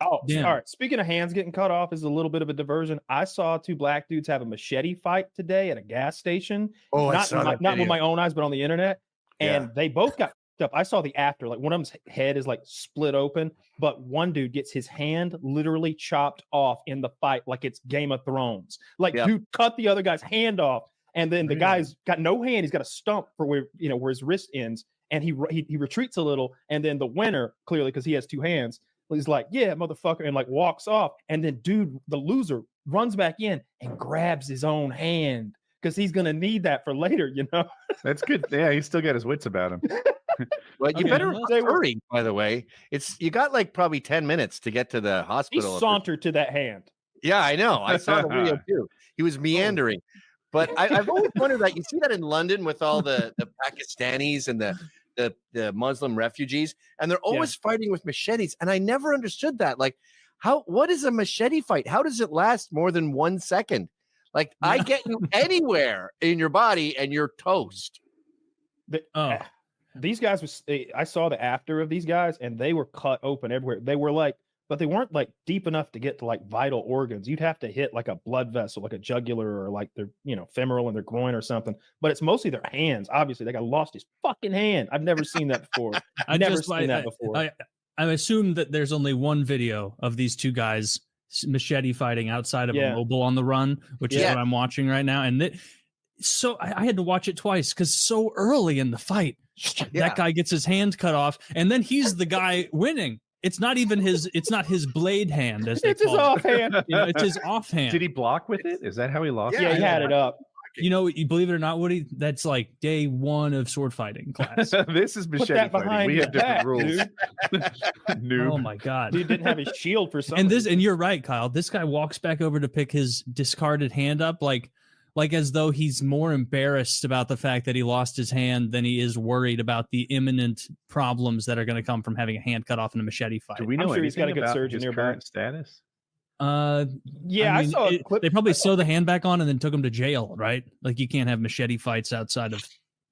Oh, Damn. all right. Speaking of hands getting cut off is a little bit of a diversion. I saw two black dudes have a machete fight today at a gas station. Oh, not with my own eyes, but on the internet. And they both got up. I saw the after. Like one of them's head is like split open, but one dude gets his hand literally chopped off in the fight, like it's Game of Thrones. Like dude cut the other guy's hand off, and then the guy's got no hand. He's got a stump for where his wrist ends, and he retreats a little, and then the winner, clearly because he has two hands, he's like, yeah, motherfucker, and like walks off. And then dude, the loser, runs back in and grabs his own hand because he's gonna need that for later, That's good. Yeah, he's still got his wits about him. Well, you better hurry, by the way. You got like probably 10 minutes to get to the hospital. He sauntered to that hand. Yeah, I know. I saw the video too. He was meandering. But I've always wondered that. You see that in London with all the Pakistanis and the Muslim refugees, and they're always fighting with machetes. And I never understood that. Like, what is a machete fight? How does it last more than 1 second? Like, I get you anywhere in your body and you're toast. These guys I saw the after of these guys, and they were cut open everywhere. They were like, but they weren't like deep enough to get to like vital organs. You'd have to hit like a blood vessel, like a jugular, or like their femoral in their groin or something. But it's mostly their hands. Obviously, that guy lost his fucking hand. I've never seen that before. I've never seen that before. I assume that there's only one video of these two guys machete fighting outside of a mobile on the run, which is what I'm watching right now. And so I had to watch it twice because so early in the fight, that guy gets his hand cut off, and then he's the guy winning. It's not even it's not his blade hand, as they it's his offhand. It's his offhand. Did he block with it? Is that how he lost? Yeah, he had it up. You believe it or not, Woody, that's like day one of sword fighting class. This is machete fighting. We have different rules. Oh my god, dude didn't have his shield for some. And you're right, Kyle. This guy walks back over to pick his discarded hand up, like as though he's more embarrassed about the fact that he lost his hand than he is worried about the imminent problems that are going to come from having a hand cut off in a machete fight. Do we know he's got a good surgeon nearby? Current status? Yeah, I saw a clip. They probably sew the hand back on and then took him to jail, right? Like, you can't have machete fights outside of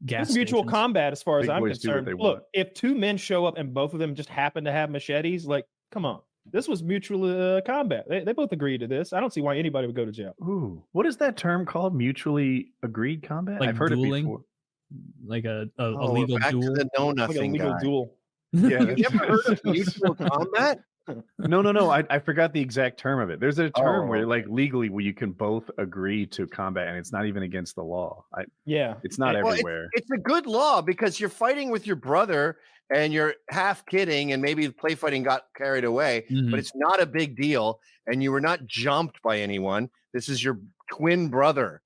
gas stations. Mutual combat, as far as I'm concerned. Look, want. If two men show up and both of them just happen to have machetes, like, come on. This was mutual combat. They both agreed to this. I don't see why anybody would go to jail. Ooh, what is that term called? Mutually agreed combat? Like I've heard dueling? it before. Like a legal back duel. To the know nothing like a legal guy. duel. Yeah, You ever heard of mutual combat? No. I forgot the exact term of it. There's a term where, like, legally, where you can both agree to combat, and it's not even against the law. It's not everywhere. It's a good law because you're fighting with your brother, and you're half kidding, and maybe the play fighting got carried away, but it's not a big deal, and you were not jumped by anyone. This is your twin brother,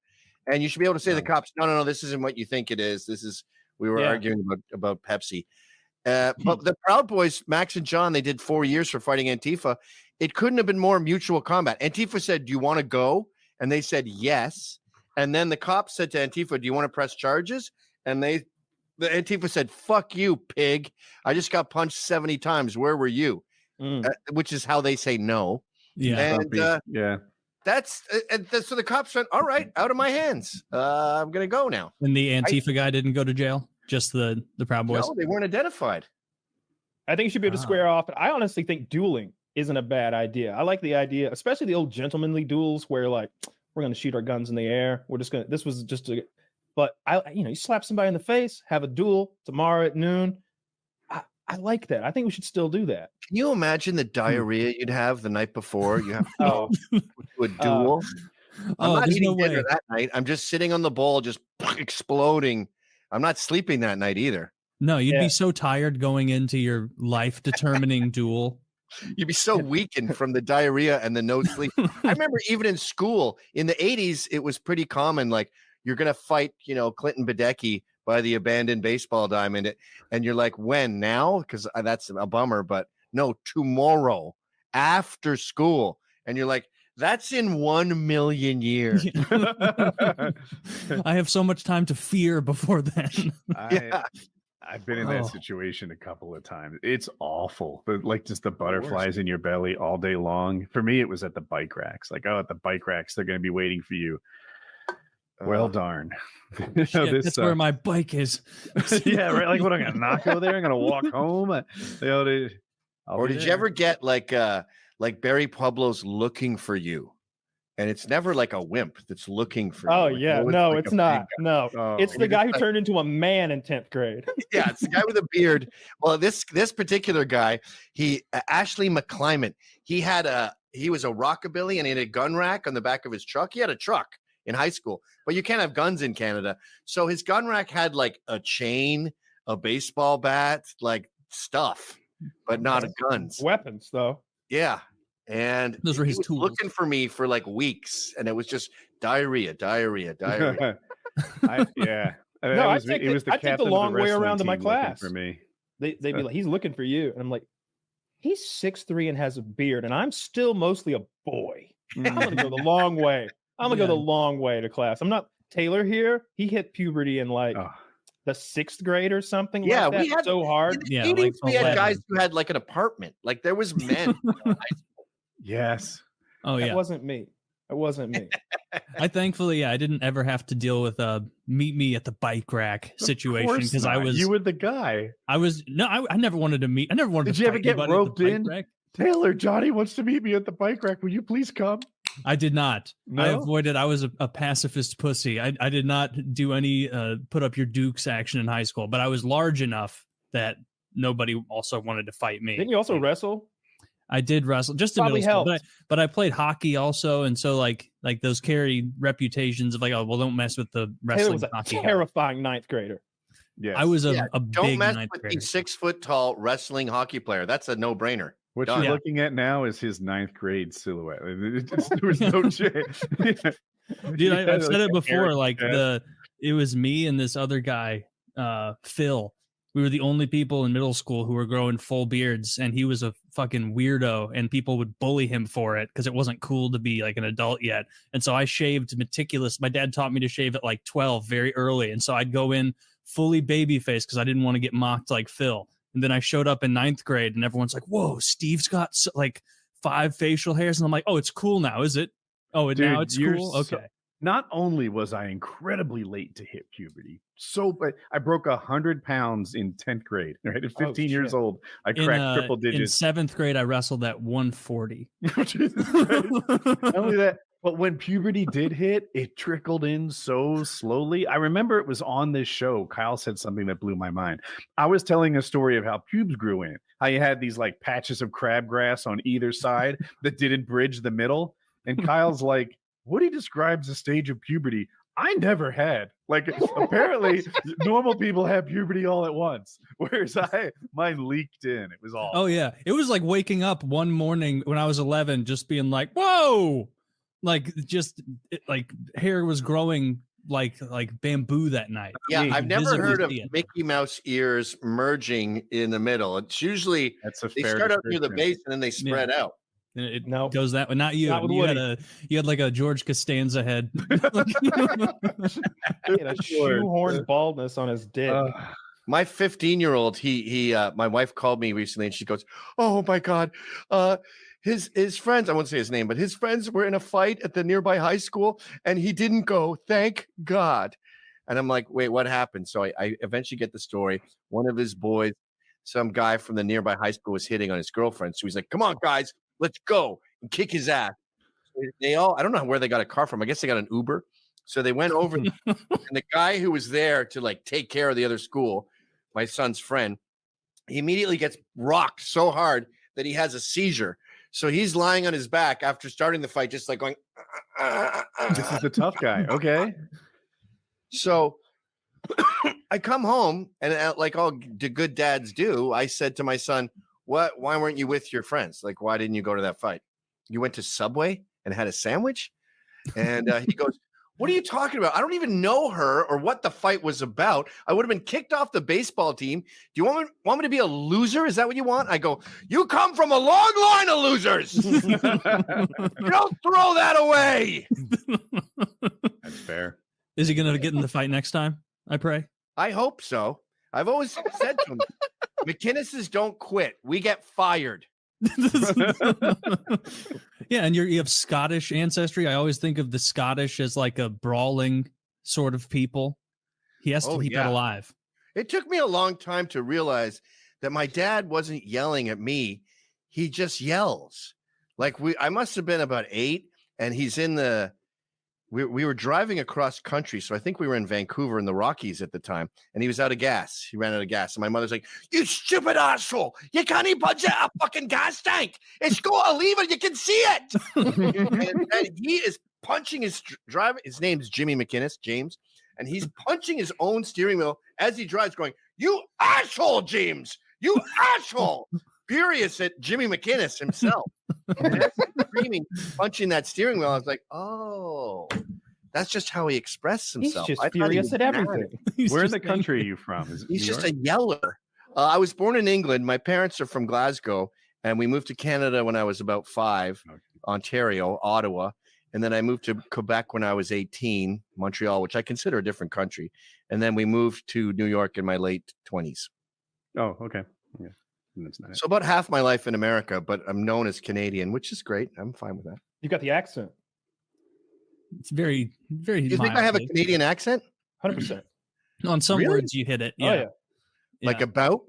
and you should be able to say to the cops, no, this isn't what you think it is. We were arguing about Pepsi. But the Proud Boys, Max and John, they did 4 years for fighting Antifa. It couldn't have been more mutual combat. Antifa said, do you want to go? And they said, yes. And then the cops said to Antifa, do you want to press charges? And the Antifa said, fuck you, pig. I just got punched 70 times. Where were you? Which is how they say no. Yeah. And that's so the cops went, all right, out of my hands. I'm going to go now. And the Antifa guy didn't go to jail? Just the Proud Boys? No, they weren't identified. I think you should be able to square off. I honestly think dueling isn't a bad idea. I like the idea, especially the old gentlemanly duels where, like, we're going to shoot our guns in the air. But you slap somebody in the face, have a duel tomorrow at noon. I like that. I think we should still do that. Can you imagine the diarrhea you'd have the night before? You have to go to a duel. I'm not eating dinner that night. I'm just sitting on the bowl, just exploding. I'm not sleeping that night either. No, you'd be so tired going into your life-determining duel. You'd be so weakened from the diarrhea and the no sleep. I remember even in school in the 80s, it was pretty common. Like, you're going to fight, Clinton Badecki by the abandoned baseball diamond. And you're like, when? Now? Because that's a bummer. But no, tomorrow after school. And you're like, that's in 1 million years. I have so much time to fear before then. I've been in that situation a couple of times. It's awful. Just the butterflies in your belly all day long. For me, it was at the bike racks. Like, at the bike racks, they're going to be waiting for you. Well, darn. Shit, that's where my bike is. Yeah, right. Like, what, I'm going to not go there? I'm going to walk home? Or did you ever get like like Barry Pueblo's looking for you. And it's never like a wimp that's looking for you. Oh, Like, yeah. No, it's not. No, it's the guy who turned into a man in 10th grade. Yeah, it's the guy with a beard. Well, this particular guy, Ashley McClyment, he was a rockabilly and he had a gun rack on the back of his truck. He had a truck in high school, but you can't have guns in Canada. So his gun rack had like a chain, a baseball bat, like stuff, but not guns. Weapons, though. Yeah. And those were his tools. Looking for me for like weeks, and it was just diarrhea. Yeah. No, I take the long way around to my class. For me, they'd be like, "He's looking for you," and I'm like, "He's 6'3" and has a beard, and I'm still mostly a boy. I'm gonna go the long way. I'm gonna go the long way to class. I'm not Taylor here. He hit puberty in like the 6th grade or something. Yeah, like that. We had so hard. Yeah, like we had guys who had like an apartment. Like there was men. Yes. Oh yeah. It wasn't me. I thankfully, I didn't ever have to deal with meet me at the bike rack situation because you were the guy. I never wanted to meet. I never wanted. Did you ever get roped in? Taylor, Johnny wants to meet me at the bike rack. Will you please come? I did not. No? I avoided. I was a pacifist pussy. I did not do any put up your dukes action in high school, but I was large enough that nobody also wanted to fight me. Didn't you also wrestle? I did wrestle just in middle school, but I played hockey also, and so like those carry reputations of like, oh well, don't mess with the wrestling. Taylor was a hockey terrifying 9th grader. Yeah, I was a don't big mess 9th with grader. the 6 foot tall wrestling hockey player. That's a no brainer. What you're looking at now is his 9th grade silhouette. There was no chance. Dude, I've said it before. Like it was me and this other guy, Phil. We were the only people in middle school who were growing full beards, and he was a fucking weirdo, and people would bully him for it because it wasn't cool to be like an adult yet. And so I shaved meticulous. My dad taught me to shave at like 12 very early. And so I'd go in fully baby face because I didn't want to get mocked like Phil. And then I showed up in 9th grade and everyone's like, whoa, Steve's got like 5 facial hairs. And I'm like, oh, it's cool now, is it? Oh, dude, now it's cool? Okay. Not only was I incredibly late to hit puberty, but I broke 100 pounds in 10th grade. Right, at 15 years old, I cracked triple digits. In 7th grade, I wrestled at 140. Not only that, but when puberty did hit, it trickled in so slowly. I remember it was on this show. Kyle said something that blew my mind. I was telling a story of how pubes grew in, how you had these like patches of crabgrass on either side that didn't bridge the middle, and Kyle's like, Woody describes a stage of puberty I never had. Like, apparently normal people have puberty all at once, whereas mine leaked in. It was all. Oh yeah, it was like waking up one morning when I was 11, just being like, "Whoa!" Like like hair was growing like bamboo that night. Yeah, I've never heard of Mickey Mouse ears merging in the middle. It's usually they start out near the base and then they spread out. It goes that way. Not you. Not you had like a George Costanza head. He had a shoehorn baldness on his dick. My 15-year-old, my wife called me recently and she goes, "Oh my God, his friends, I won't say his name, but his friends were in a fight at the nearby high school and he didn't go. Thank God." And I'm like, wait, what happened? So I eventually get the story. One of his boys, some guy from the nearby high school, was hitting on his girlfriend. So he's like, "Come on, guys, let's go and kick his ass." I don't know where they got a car from. I guess they got an Uber. So they went over and the guy who was there to like take care of the other school, my son's friend, he immediately gets rocked so hard that he has a seizure. So he's lying on his back after starting the fight, just like going, This is the tough guy. Okay. So I come home and like all the good dads do, I said to my son, why weren't you with your friends? Like, why didn't you go to that fight? You went to Subway and had a sandwich? And he goes, "What are you talking about? I don't even know her or what the fight was about. I would have been kicked off the baseball team. Do you want me to be a loser? Is that what you want?" I go, "You come from a long line of losers. You don't throw that away." That's fair. Is he going to get in the fight next time? I pray. I hope so. I've always said to him, McInneses don't quit. We get fired. Yeah, and you have Scottish ancestry. I always think of the Scottish as like a brawling sort of people. He has to keep that alive. It took me a long time to realize that my dad wasn't yelling at me. He just yells. Like I must have been about 8, and he's in the. We were driving across country, so I think we were in Vancouver in the Rockies at the time, and he was out of gas. He ran out of gas, and my mother's like, "You stupid asshole! You can't even budget a fucking gas tank. It's got a lever. You can see it." and he is punching his driver. His name's Jimmy McInnes, James, and he's punching his own steering wheel as he drives, going, "You asshole, James! You asshole!" Furious at Jimmy McInnes himself. And as he's screaming, punching that steering wheel, I was like, "Oh, that's just how he expressed himself." He's just furious at everything. Where in the country are you from? He's just a yeller. I was born in England. My parents are from Glasgow, and we moved to Canada when I was about 5, Ontario, Ottawa. And then I moved to Quebec when I was 18, Montreal, which I consider a different country. And then we moved to New York in my late 20s. Oh, okay. Yeah. That's not so about half my life in America, but I'm known as Canadian, which is great. I'm fine with that. You got the accent. It's very, very. You think I have a Canadian accent? 100%. On some words, you hit it. Yeah. Oh, yeah. Like about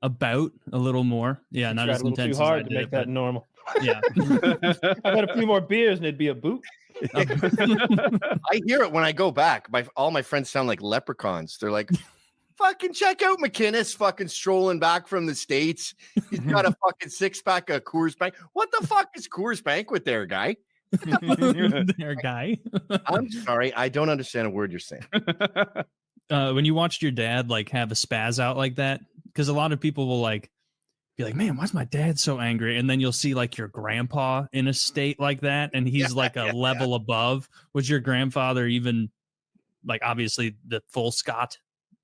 a little more. Yeah, not as intense. Too hard to make that normal. Yeah. I've had a few more beers and it'd be a boot. I hear it when I go back. All my friends sound like leprechauns. They're like, fucking check out McInnes fucking strolling back from the States. He's got a fucking 6-pack of Coors Bank. What the fuck is Coors Banquet there, guy? There, guy. I'm sorry. I don't understand a word you're saying. When you watched your dad like have a spaz out like that, because a lot of people will like be like, "Man, why's my dad so angry?" And then you'll see like your grandpa in a state like that, and he's like a level above. Was your grandfather even like obviously the full Scott?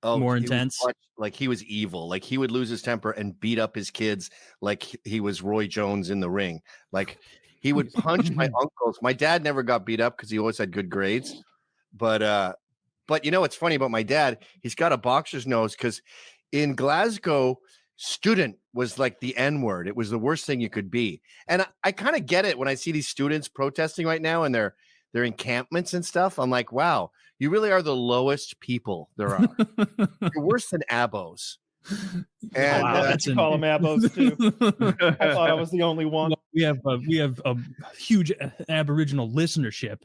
More intense? Like he was evil. Like he would lose his temper and beat up his kids like he was Roy Jones in the ring. Like he would punch my uncles. My dad never got beat up because he always had good grades. But you know what's funny about my dad? He's got a boxer's nose because in Glasgow, student was like the N-word. It was the worst thing you could be. And I kind of get it when I see these students protesting right now and their encampments and stuff. I'm like, wow, you really are the lowest people there are. You're worse than abos. And wow, that's you call them abos too. I thought I was the only one. We have a huge Aboriginal listenership.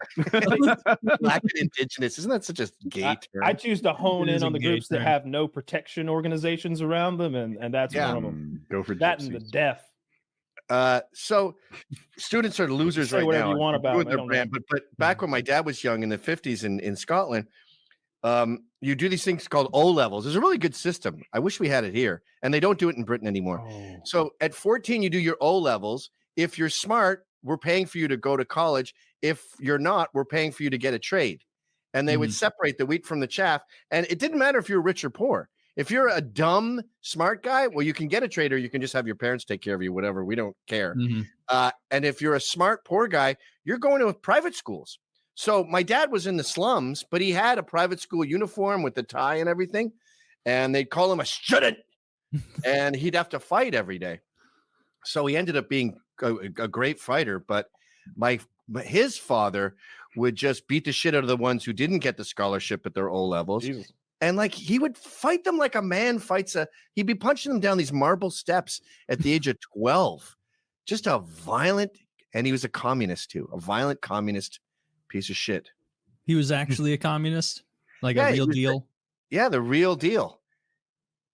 Black and Indigenous, isn't that such a gay term? I choose to hone in on the groups that have no protection organizations around them, and that's one of them. Go for that and the deaf. So students are losers right whatever now. You want about their brand, but back when my dad was young in the 50s in Scotland, you do these things called O levels. There's a really good system. I wish we had it here, and they don't do it in Britain anymore. Oh. So at 14, you do your O levels. If you're smart, we're paying for you to go to college. If you're not, we're paying for you to get a trade. And they would separate the wheat from the chaff. And it didn't matter if you're rich or poor. If you're a dumb, smart guy, well, you can get a trade or you can just have your parents take care of you, whatever. We don't care. And if you're a smart, poor guy, you're going to private schools. So my dad was in the slums, but he had a private school uniform with the tie and everything. And they'd call him a student. And he'd have to fight every day. So he ended up being a great fighter. But his father would just beat the shit out of the ones who didn't get the scholarship at their O levels. Jesus. And like he would fight them like a man fights he'd be punching them down these marble steps at the age of 12. Just a violent, and he was a communist too, a violent communist piece of shit. He was actually a communist, like a real deal. The real deal.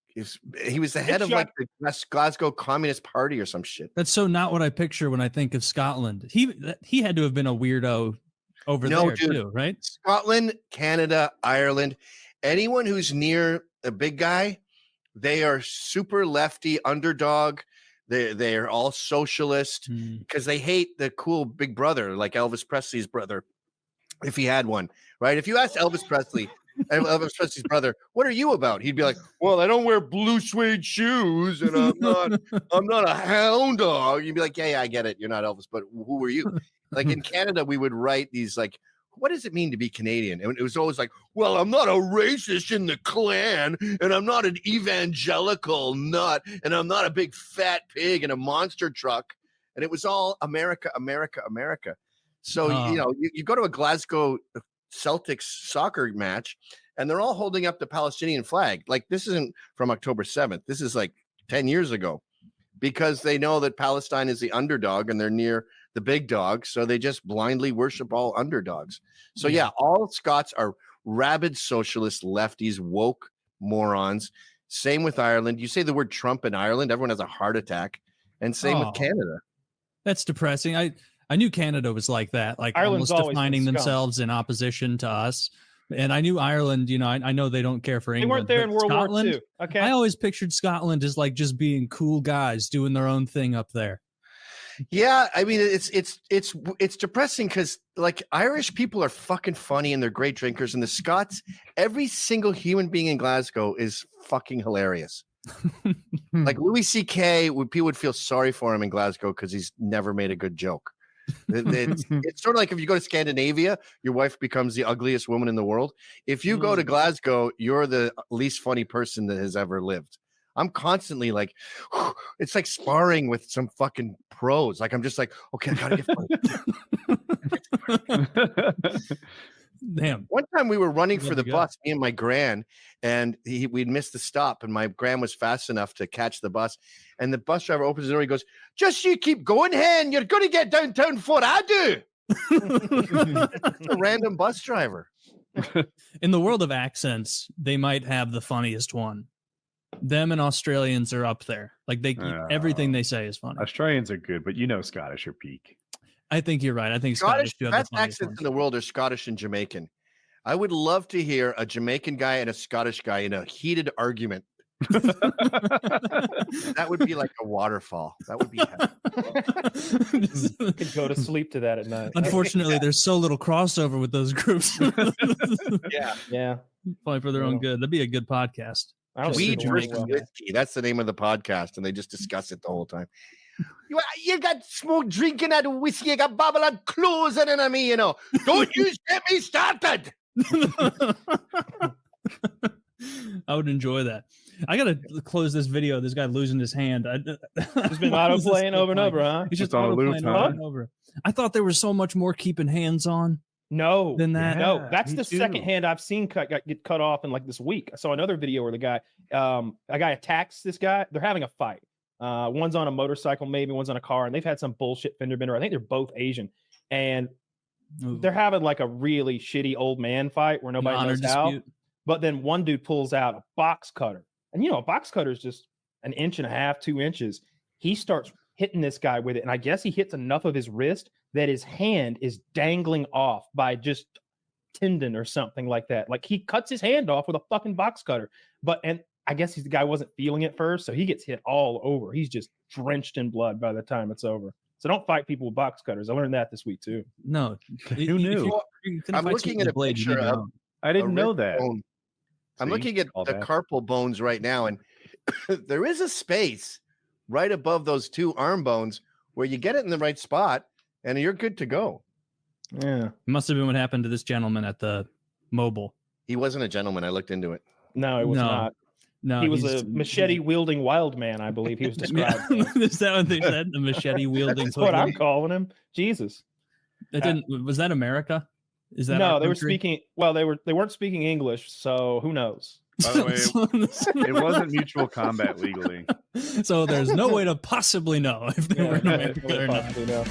He was the head of like the Glasgow Communist Party or some shit. That's so not what I picture when I think of Scotland. He had to have been a weirdo over there too, right? Scotland, Canada, Ireland. Anyone who's near a big guy, they are super lefty underdog. They're all socialist because they hate the cool big brother, like Elvis Presley's brother, if he had one, right? If you asked Elvis Presley's brother, what are you about? He'd be like, well, I don't wear blue suede shoes and I'm not a hound dog. You'd be like, yeah, I get it. You're not Elvis, but who are you? Like in Canada, we would write these like, what does it mean to be Canadian? And it was always like, well, I'm not a racist in the Klan, and I'm not an evangelical nut, and I'm not a big fat pig in a monster truck. And it was all America, America, America. So, you go to a Glasgow Celtics soccer match, and they're all holding up the Palestinian flag. Like, this isn't from October 7th. This is like 10 years ago. because they know that Palestine is the underdog and they're near the big dog. So they just blindly worship all underdogs. So yeah, all Scots are rabid socialist lefties, woke morons. Same with Ireland. You say the word Trump in Ireland, everyone has a heart attack. And same with Canada. That's depressing. I knew Canada was like that, like Ireland's almost defining themselves in opposition to us. And I knew Ireland, you know, I know they don't care for England. They weren't there in World War II. Okay. I always pictured Scotland as like just being cool guys doing their own thing up there. Yeah, I mean it's depressing because like Irish people are fucking funny and they're great drinkers, and the Scots, every single human being in Glasgow is fucking hilarious. Like Louis C.K., people would feel sorry for him in Glasgow because he's never made a good joke. It's sort of like if you go to Scandinavia, your wife becomes the ugliest woman in the world. If you go to Glasgow, you're the least funny person that has ever lived. I'm constantly like, it's like sparring with some fucking pros. Like I'm just like, okay, I gotta get funny. Damn. One time we were running for the bus, me and my gran, and we'd missed the stop, and my gran was fast enough to catch the bus. And the bus driver opens the door. He goes, "Just you keep going, hen. You're going to get downtown before I do." It's a random bus driver. In the world of accents, they might have the funniest one. Them and Australians are up there. Like everything they say is funny. Australians are good, but you know Scottish are peak. I think you're right. I think Scottish do have best the accents ones. in the world are Scottish and Jamaican. I would love to hear a Jamaican guy and a Scottish guy in a heated argument. That would be like a waterfall. That would be You could go to sleep to that at night. Unfortunately, there's so little crossover with those groups. Yeah. Probably for their own good. That'd be a good podcast. We drink whiskey. That's the name of the podcast, and they just discuss it the whole time. You got smoke drinking at whiskey, you got Babylon closing in on me, you know. Don't you get me started. I would enjoy that. I gotta close this video. This guy losing his hand. It's been auto playing over and over, huh? He's just on a loop, over and over. I thought there was so much more keeping hands on. No, than that. No, that's the second hand I've seen get cut off in like this week. I saw another video where the guy, a guy attacks this guy. They're having a fight. One's on a motorcycle, maybe one's on a car, and they've had some bullshit fender bender. I think they're both Asian, and they're having like a really shitty old man fight where nobody knows how. But then one dude pulls out a box cutter, and you know, a box cutter is just 1.5 inches, 2 inches. He starts hitting this guy with it, and I guess he hits enough of his wrist that his hand is dangling off by just tendon or something like that. Like he cuts his hand off with a fucking box cutter. And I guess the guy wasn't feeling it first, so he gets hit all over. He's just drenched in blood by the time it's over. So don't fight people with box cutters. I learned that this week too. No, who knew? I'm looking at a picture of. I didn't know that. Bone. I'm looking at the carpal bones right now, and there is a space right above those two arm bones where you get it in the right spot, and you're good to go. Yeah, it must have been what happened to this gentleman at the mobile. He wasn't a gentleman. I looked into it. No, it was not. No, he was a machete-wielding wild man, I believe he was described. Is that what they said? The machete-wielding. That's what I'm calling him. Jesus. Was that America? Is that no? They were speaking. Well, they weren't speaking English, so who knows? By the way, it wasn't mutual combat legally, so there's no way to possibly know if they were in America or not.